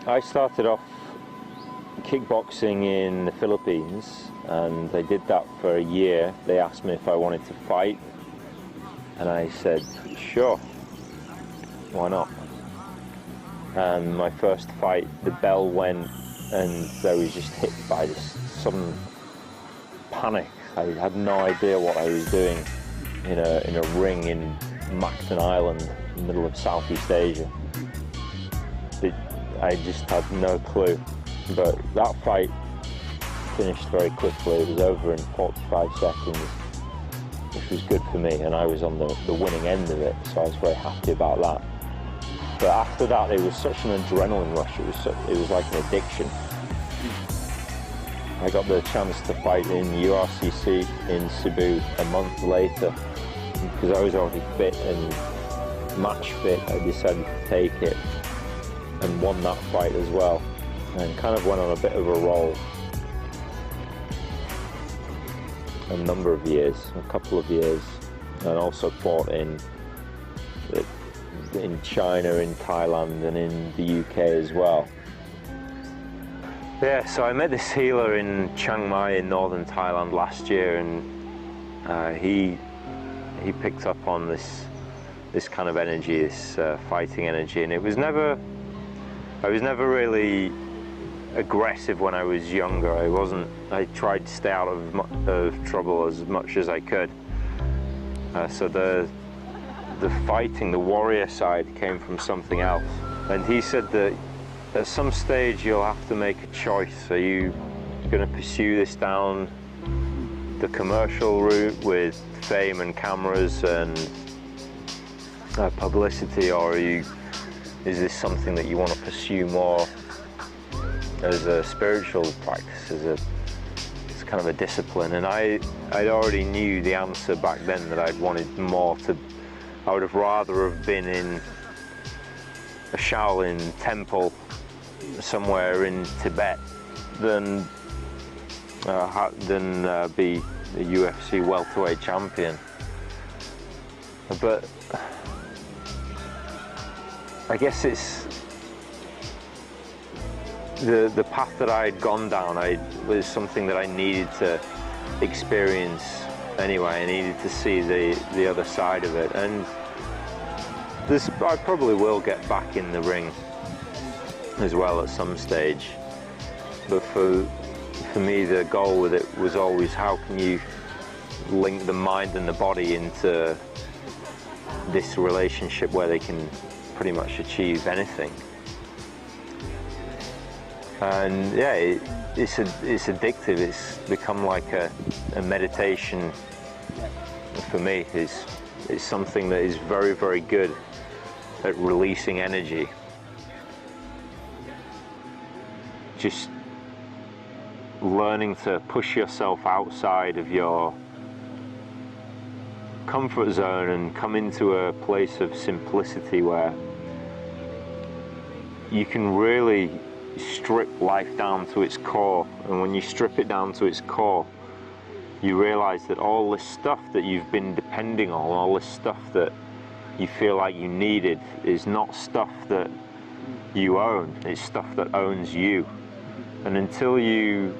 I started off kickboxing in the Philippines, and I did that for a year. They asked me if I wanted to fight, and I said, sure, why not? And my first fight, the bell went, and I was just hit by this sudden panic. I had no idea what I was doing in a ring in Mactan Island, in the middle of Southeast Asia. I just had no clue. But that fight finished very quickly. It was over in 45 seconds, which was good for me, and I was on the winning end of it, so I was very happy about that. But after that, it was such an adrenaline rush. It was like an addiction. I got the chance to fight in URCC in Cebu a month later. Because I was already fit and match fit, I decided to take it and won that fight as well. And kind of went on a bit of a roll. A number of years, a couple of years. And also fought in China, in Thailand, and in the UK as well. Yeah, so I met this healer in Chiang Mai in northern Thailand last year, and he picked up on this kind of energy, this fighting energy, and I was never really aggressive when I was younger. I tried to stay out of trouble as much as I could. So the fighting, the warrior side came from something else. And he said that at some stage you'll have to make a choice. Are you going to pursue this down the commercial route with fame and cameras and publicity, or is this something that you want to pursue more as a spiritual practice, as kind of a discipline? And I'd already knew the answer back then, that I'd wanted more to. I would have rather have been in a Shaolin temple somewhere in Tibet than be a UFC welterweight champion. But I guess it's the path that I had gone down. Was something that I needed to experience anyway. I needed to see the other side of it, and I probably will get back in the ring as well at some stage. But for me, the goal with it was always, how can you link the mind and the body into this relationship where they can pretty much achieve anything. And yeah, it's addictive. It's become like a meditation for me. It's something that is very, very good at releasing energy. Just learning to push yourself outside of your comfort zone and come into a place of simplicity where you can really strip life down to its core. And when you strip it down to its core, you realize that all this stuff that you've been depending on, all this stuff that you feel like you needed, is not stuff that you own. It's stuff that owns you. And until you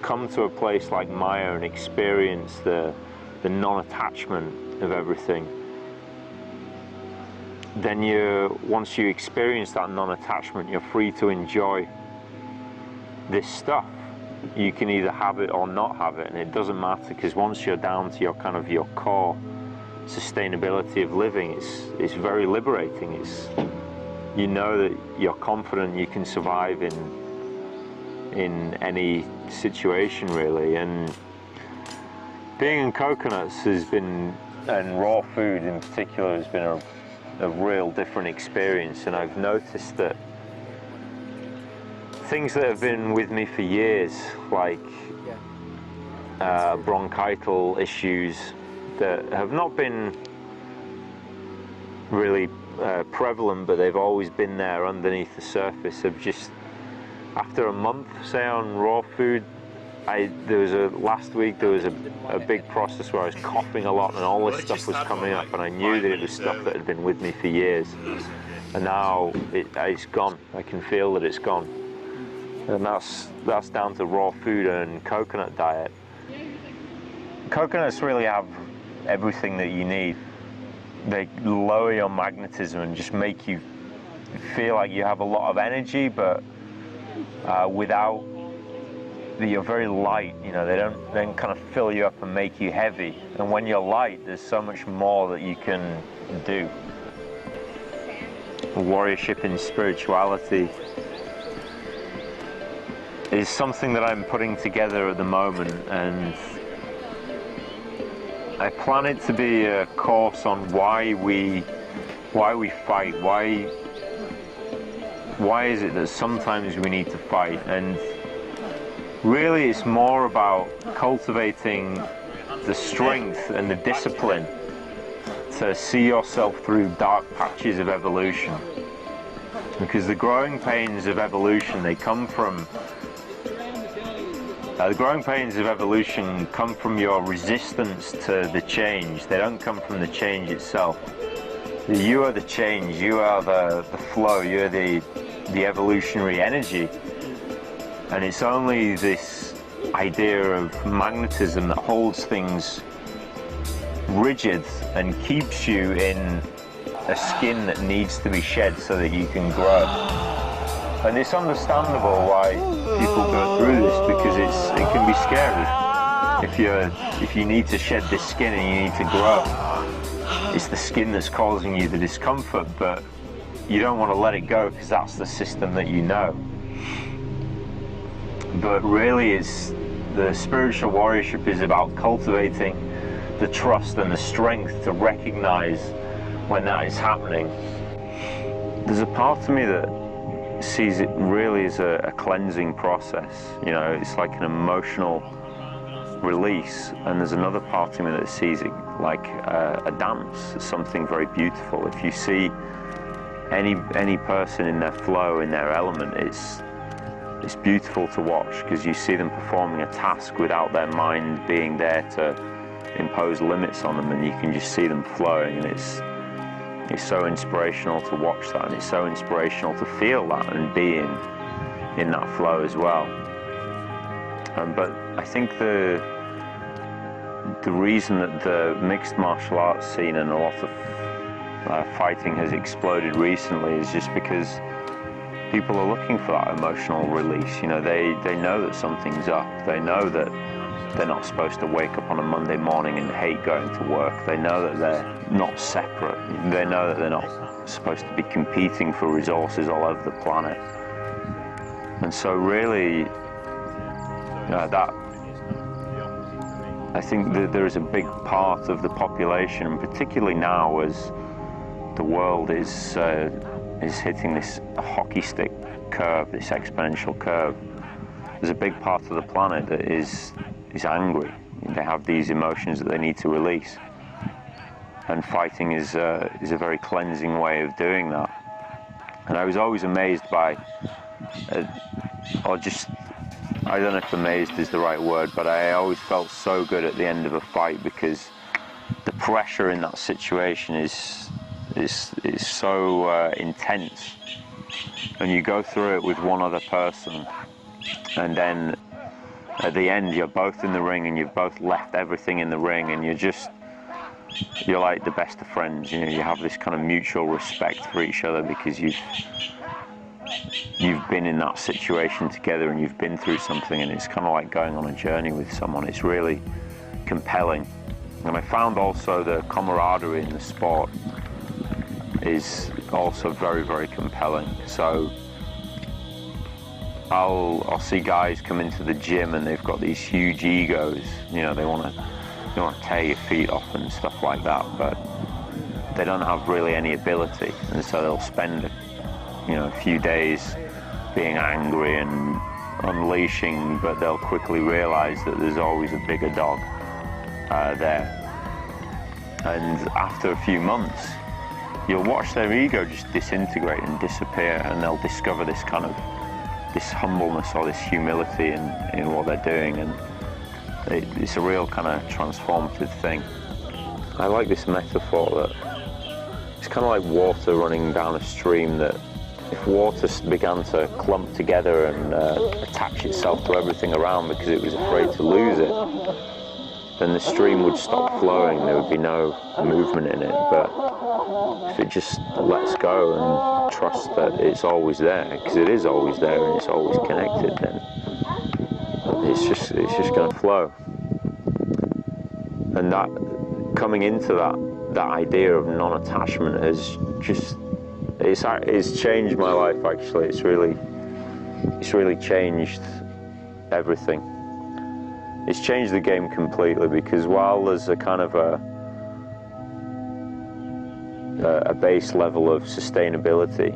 come to a place like Maya and experience the non-attachment of everything, then once you experience that non-attachment, you're free to enjoy this stuff. You can either have it or not have it, and it doesn't matter, because once you're down to your core sustainability of living, it's very liberating. You know that you're confident you can survive in any situation, really. And being in coconuts has been, and raw food in particular, has been a real different experience. And I've noticed that things that have been with me for years, like bronchital issues that have not been really prevalent, but they've always been there underneath the surface, have just, after a month, say, on raw food, last week there was a big process where I was coughing a lot, and all this stuff was coming up, and I knew that it was stuff that had been with me for years. and now it's gone. I can feel that it's gone, and that's down to raw food and coconut diet. Coconuts really have everything that you need. They lower your magnetism and just make you feel like you have a lot of energy, but without you're very light. You know, they don't kind of fill you up and make you heavy. And when you're light, there's so much more that you can do. Warriorship in spirituality is something that I'm putting together at the moment, and I plan it to be a course on why we fight. Why is it that sometimes we need to fight? And really, it's more about cultivating the strength and the discipline to see yourself through dark patches of evolution. Because the growing pains of evolution, they come from the growing pains of evolution come from your resistance to the change. They don't come from the change itself. You are the change. You are the flow. You're the evolutionary energy. And it's only this idea of magnetism that holds things rigid and keeps you in a skin that needs to be shed so that you can grow. And it's understandable why people go through this, because it can be scary. If you need to shed this skin and you need to grow, it's the skin that's causing you the discomfort, but you don't want to let it go because that's the system that you know. But really, it's the spiritual warriorship is about cultivating the trust and the strength to recognize when that is happening. There's a part of me that sees it really as a cleansing process. You know, it's like an emotional release, and there's another part of me that sees it like a dance, something very beautiful. If you see any person in their flow, in their element, it's beautiful to watch, because you see them performing a task without their mind being there to impose limits on them, and you can just see them flowing, and it's so inspirational to watch that, and it's so inspirational to feel that and be in that flow as well. But I think the reason that the mixed martial arts scene and a lot of fighting has exploded recently is just because people are looking for that emotional release. You know, they know that something's up. They know that they're not supposed to wake up on a Monday morning and hate going to work. They know that they're not separate. They know that they're not supposed to be competing for resources all over the planet. And so really, I think that there is a big part of the population, and particularly now as the world is hitting this hockey stick curve, this exponential curve, there's a big part of the planet that is angry. They have these emotions that they need to release, and fighting is a very cleansing way of doing that. And I was always amazed by, I don't know if amazed is the right word, but I always felt so good at the end of a fight, because the pressure in that situation is so intense, and you go through it with one other person, and then at the end you're both in the ring and you've both left everything in the ring, and you're like the best of friends. You know, you have this kind of mutual respect for each other because you've been in that situation together and you've been through something, and it's kind of like going on a journey with someone. It's really compelling. And I found also the camaraderie in the sport is also very, very compelling. So I'll see guys come into the gym and they've got these huge egos. You know, they want to tear your feet off and stuff like that, but they don't have really any ability, and so they'll spend a few days being angry and unleashing, but they'll quickly realize that there's always a bigger dog there. And after a few months, you'll watch their ego just disintegrate and disappear, and they'll discover this humbleness or this humility in what they're doing, and it's a real kind of transformative thing. I like this metaphor that it's kind of like water running down a stream, that if water began to clump together and attach itself to everything around because it was afraid to lose it, then the stream would stop flowing, there would be no movement in it. But if it just lets go and trusts that it's always there, because it is always there and it's always connected, then it's just going to flow. And that, coming into that idea of non-attachment has just, it's changed my life. Actually, it's really changed everything. It's changed the game completely, because while there's a kind of a base level of sustainability,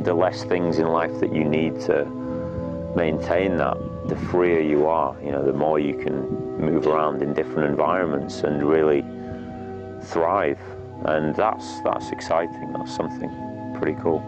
the less things in life that you need to maintain that, the freer you are. You know, the more you can move around in different environments and really thrive, and that's exciting. That's something pretty cool.